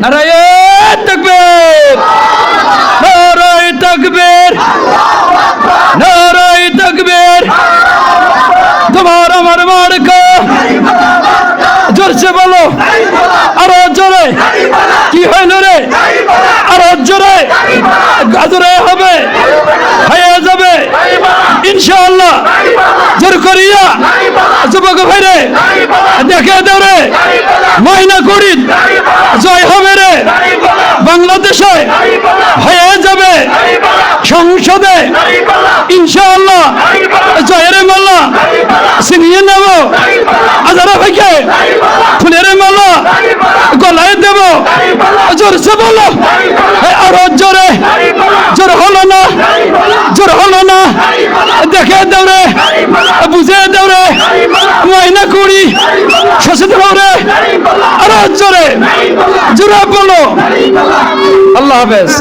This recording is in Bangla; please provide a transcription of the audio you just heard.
নারায়ে তাকবীর, নারায়ে তাকবীর, নারায়ে তাকবীর। তোমার আমার মার্কা জোরসে বলো, আরো জোরে। কি হইল রে? আরো জোরে, গাজরে হবে, হয়ে যাবে ইনশাআল্লাহ। জোর করিয়া যুবক ভাইরে দেখে দাও রে, ময়না করি জয় হবে রে। বাংলাদেশে হয়ে যাবে সংসদে ইনশাআল্লাহ জয়ের মালা ছিনিয়ে নেব। আজারা ভাইকে ফুলের মালা গলায় দেব। জোরসে বলো, আরো জোরে। জোর হলো না, জোর হলো না। দেখে দাও রে, বুঝে দাও রে, ময়না কুড়ি সচেতন রে। আরো জোরে, জোরে বলো। আল্লাহ হাফেজ।